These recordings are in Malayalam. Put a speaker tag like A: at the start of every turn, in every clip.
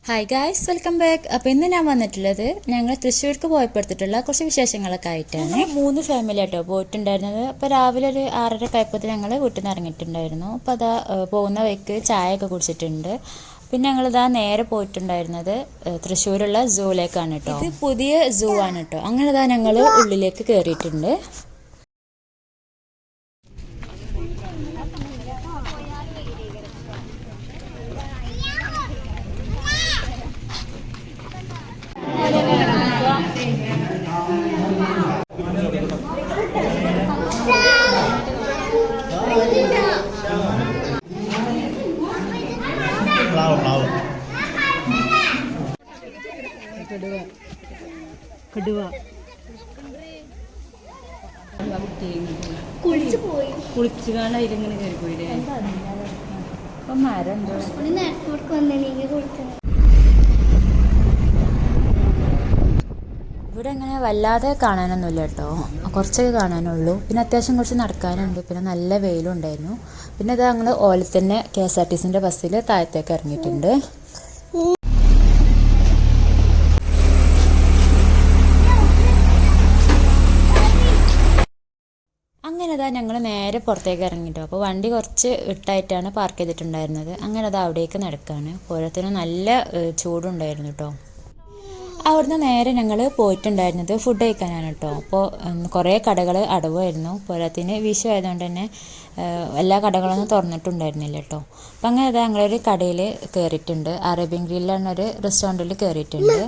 A: Hi guys, welcome back. അപ്പോൾ ഇന്ന് ഞാൻ വന്നിട്ടുള്ളത് ഞങ്ങൾ തൃശ്ശൂർക്ക് പോയപ്പെടുത്തിട്ടുള്ള കുറച്ച് വിശേഷങ്ങളൊക്കെ ആയിട്ടാണ്. 3 ഫാമിലി ആട്ടോ പോയിട്ടുണ്ടായിരുന്നത്. അപ്പോൾ രാവിലെ ഒരു 6:30 ആയപ്പോൾ ഞങ്ങൾ വീട്ടിൽ നിന്ന് ഇറങ്ങിയിട്ടുണ്ടായിരുന്നു. അപ്പോൾ അതാ പോകുന്ന വഴിക്ക് ചായയൊക്കെ കുടിച്ചിട്ടുണ്ട്. പിന്നെ ഞങ്ങളിതാ നേരെ പോയിട്ടുണ്ടായിരുന്നത് തൃശ്ശൂരുള്ള സൂവിലേക്കാണ് കേട്ടോ. ഇത് പുതിയ സൂ ആണ് കേട്ടോ. അങ്ങനെ ഇതാ ഞങ്ങൾ ഉള്ളിലേക്ക് കയറിയിട്ടുണ്ട്.
B: കുളിച്ചു കാണാതിങ്ങനെ കയറി പോയില്ലേ.
A: ഇവിടെ അങ്ങനെ വല്ലാതെ കാണാനൊന്നുമില്ല കേട്ടോ, കുറച്ചൊക്കെ കാണാനുള്ളൂ. പിന്നെ അത്യാവശ്യം കുറച്ച് നടക്കാനുണ്ട്. പിന്നെ നല്ല വെയിലും ഉണ്ടായിരുന്നു. പിന്നെ അത് ഞങ്ങൾ ഓലത്തന്നെ KSRTCൻ്റെ ബസ്സിൽ താഴത്തേക്ക് ഇറങ്ങിയിട്ടുണ്ട്. അങ്ങനെ അതാ ഞങ്ങൾ നേരെ പുറത്തേക്ക് ഇറങ്ങിയിട്ടോ. അപ്പോൾ വണ്ടി കുറച്ച് ഇട്ടായിട്ടാണ് പാർക്ക് ചെയ്തിട്ടുണ്ടായിരുന്നത്. അങ്ങനെ അത് അവിടേക്ക് നടക്കുകയാണ്. പോരാത്തിന് നല്ല ചൂടുണ്ടായിരുന്നു കേട്ടോ. അവിടുന്ന് നേരെ ഞങ്ങൾ പോയിട്ടുണ്ടായിരുന്നത് ഫുഡ് കഴിക്കാനാണ് കേട്ടോ. അപ്പോൾ കുറേ കടകൾ അടവായിരുന്നു. പോരാത്തിന് വിഷു ആയതുകൊണ്ട് തന്നെ എല്ലാ കടകളൊന്നും തുറന്നിട്ടുണ്ടായിരുന്നില്ല കേട്ടോ. അപ്പം അങ്ങനെ അതാ ഞങ്ങളൊരു കടയിൽ കയറിയിട്ടുണ്ട്. അറേബ്യൻ ഗ്രില്ലെന്നൊരു റെസ്റ്റോറൻറ്റിൽ കയറിയിട്ടുണ്ട്.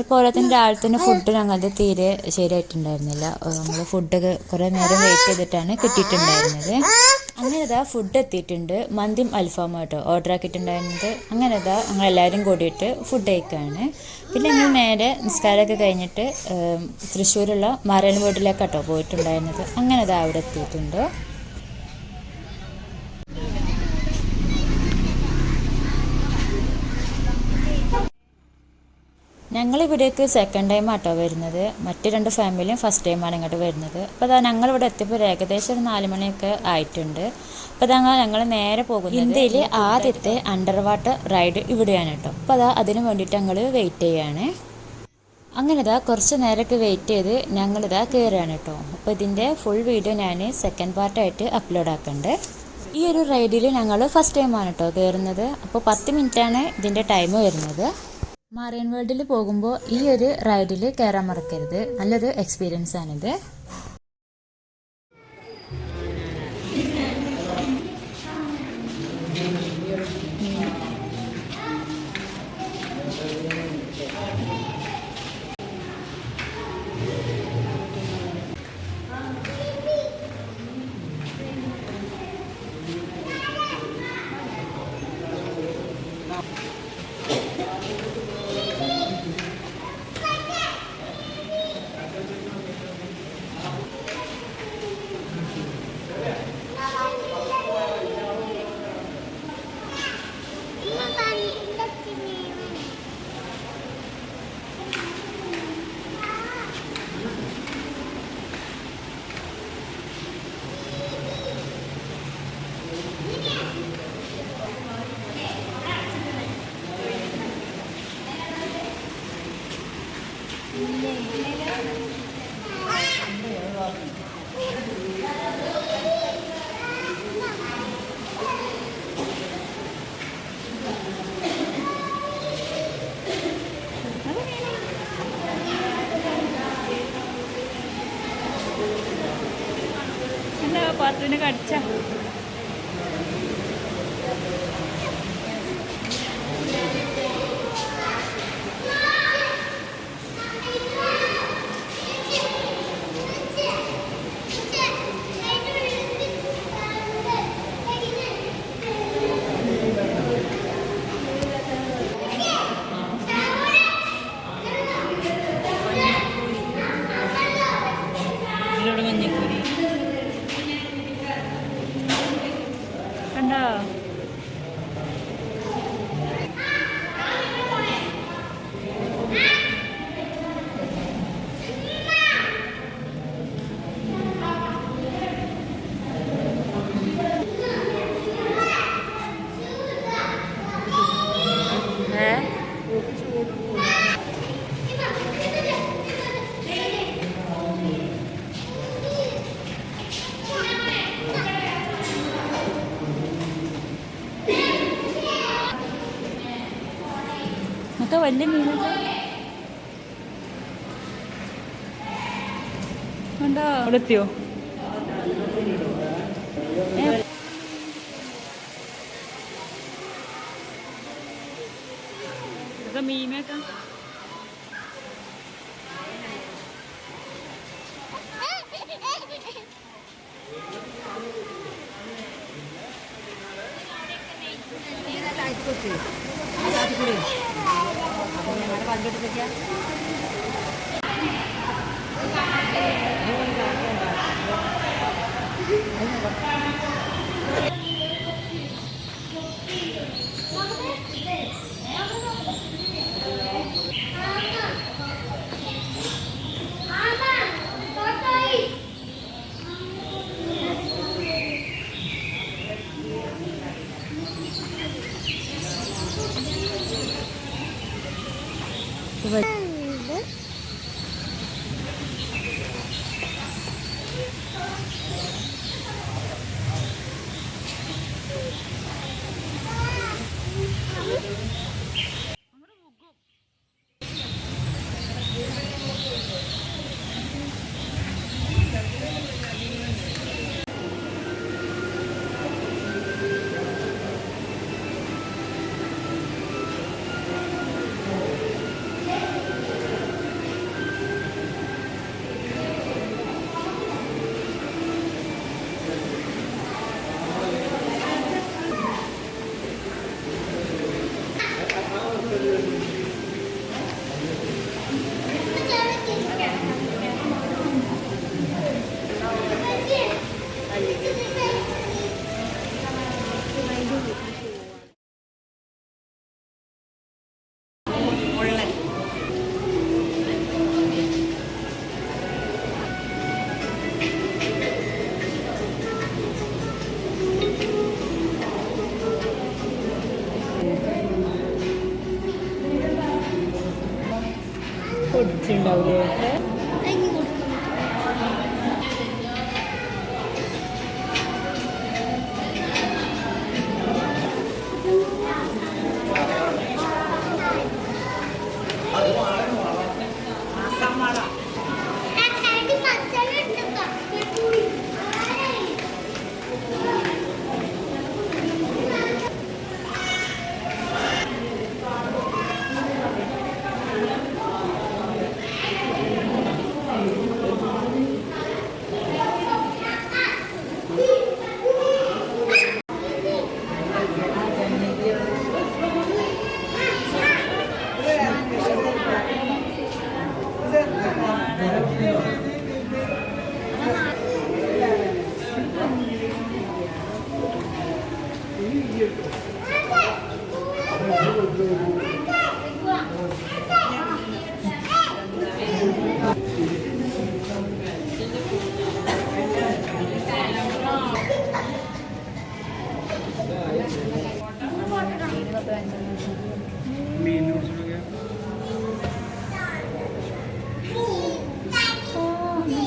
A: പോരാത്തിന് രാവിലത്തെ ഫുഡ് ഞങ്ങളുടെ തീരെ ശരിയായിട്ടുണ്ടായിരുന്നില്ല. നമ്മൾ ഫുഡൊക്കെ കുറേ നേരം വെയിറ്റ് ചെയ്തിട്ടാണ് കിട്ടിയിട്ടുണ്ടായിരുന്നത്. അങ്ങനെ ഇതാ ഫുഡ് എത്തിയിട്ടുണ്ട്. മന്തിയും അൽഫാമും കേട്ടോ ഓർഡർ ആക്കിയിട്ടുണ്ടായിരുന്നത്. അങ്ങനെ ഇതാ ഞങ്ങളെല്ലാവരും കൂടിയിട്ട് ഫുഡ് കഴിക്കുകയാണ്. പിന്നെ ഞങ്ങൾ നേരെ നിസ്കാരമൊക്കെ കഴിഞ്ഞിട്ട് തൃശ്ശൂരുള്ള മറൈൻ വേൾഡിലേക്കാട്ടോ പോയിട്ടുണ്ടായിരുന്നത്. അങ്ങനെ ഇതാ അവിടെ എത്തിയിട്ടുണ്ട്. ഞങ്ങളിവിടേക്ക് സെക്കൻഡ് ടൈം ആട്ടോ വരുന്നത്. മറ്റ് 2 ഫാമിലിയും ഫസ്റ്റ് ടൈമാണ് ഇങ്ങോട്ട് വരുന്നത്. അപ്പോൾ അതാ ഞങ്ങളിവിടെ എത്തിയപ്പോൾ ഏകദേശം ഒരു 4 മണിയൊക്കെ ആയിട്ടുണ്ട്. അപ്പോൾ അതാ ഞങ്ങൾ നേരെ പോകുന്നത് ഇന്ത്യയിലെ ആദ്യത്തെ അണ്ടർ വാട്ടർ റൈഡ് ഇവിടെയാണ് കേട്ടോ. അപ്പോൾ അതാ അതിന് വേണ്ടിയിട്ട് ഞങ്ങൾ വെയിറ്റ് ചെയ്യാണ്. അങ്ങനെ ഇതാ കുറച്ച് നേരമൊക്കെ വെയിറ്റ് ചെയ്ത് ഞങ്ങളിതാ കയറുകയാണ് കേട്ടോ. അപ്പോൾ ഇതിൻ്റെ ഫുൾ വീഡിയോ ഞാൻ സെക്കൻഡ് പാർട്ടായിട്ട് അപ്ലോഡ് ആക്കുന്നുണ്ട്. ഈ ഒരു റൈഡിൽ ഞങ്ങൾ ഫസ്റ്റ് ടൈമാണ് കേട്ടോ കയറുന്നത്. അപ്പോൾ 10 മിനിറ്റാണ് ഇതിൻ്റെ ടൈം വരുന്നത്. മറൈൻ വേൾഡിൽ പോകുമ്പോൾ ഈ ഒരു റൈഡിൽ കയറാൻ മറക്കരുത്. നല്ലൊരു എക്സ്പീരിയൻസ് ആണിത്.
B: പാത്രത്തിന് കടിച്ച മഞ്ഞക്കൂരി കണ്ടോ. അങ്ങനത്തെ വലിയ മീനൊക്കെ കണ്ടോ? അവിടെ എത്തിയോ? ഇതൊക്കെ മീനൊക്കെ പൊടിച്ചുണ്ടാവില്ലേ?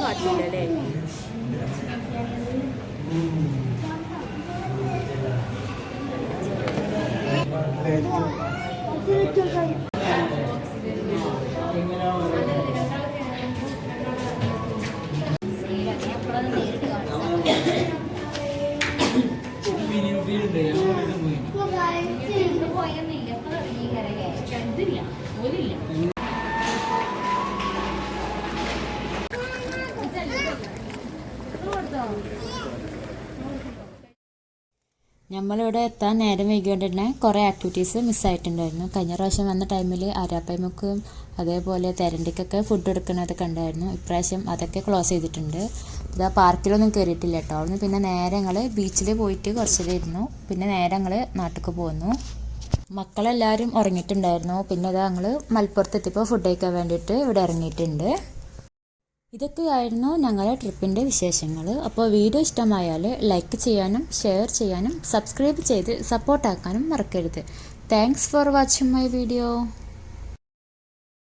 B: കാട്ടില്ലല്ലേ?
A: നമ്മളിവിടെ എത്താൻ നേരം വൈകിയോണ്ട് തന്നെ കുറേ ആക്ടിവിറ്റീസ് മിസ്സായിട്ടുണ്ടായിരുന്നു. കഴിഞ്ഞ പ്രാവശ്യം വന്ന ടൈമിൽ ആരാപ്പയ്മുക്കും അതേപോലെ തെരണ്ടിക്കൊക്കെ ഫുഡ് എടുക്കുന്നതൊക്കെ ഉണ്ടായിരുന്നു. ഇപ്രാവശ്യം അതൊക്കെ ക്ലോസ് ചെയ്തിട്ടുണ്ട്. ഇതാ പാർക്കിലൊന്നും കയറിയിട്ടില്ല കേട്ടോ. അവിടുന്ന് പിന്നെ നേരെ ഞങ്ങൾ ബീച്ചിൽ പോയിട്ട് കുറച്ചേരം ഇരുന്നു. പിന്നെ നേരെ ഞങ്ങൾ നാട്ടിലേക്ക് പോന്നു. മക്കളെല്ലാവരും ഉറങ്ങിയിട്ടുണ്ടായിരുന്നു. പിന്നെ ഇതാ ഞങ്ങൾ മലപ്പുറത്ത് എത്തിയപ്പോൾ ഫുഡ് കഴിക്കാൻ വേണ്ടിയിട്ട് ഇവിടെ ഇറങ്ങിയിട്ടുണ്ട്. ഇതൊക്കെയായിരുന്നു ഞങ്ങളുടെ ട്രിപ്പിൻ്റെ വിശേഷങ്ങൾ. അപ്പോൾ വീഡിയോ ഇഷ്ടമായാൽ ലൈക്ക് ചെയ്യാനും ഷെയർ ചെയ്യാനും സബ്സ്ക്രൈബ് ചെയ്ത് സപ്പോർട്ടാക്കാനും മറക്കരുത്. Thanks for watching my video.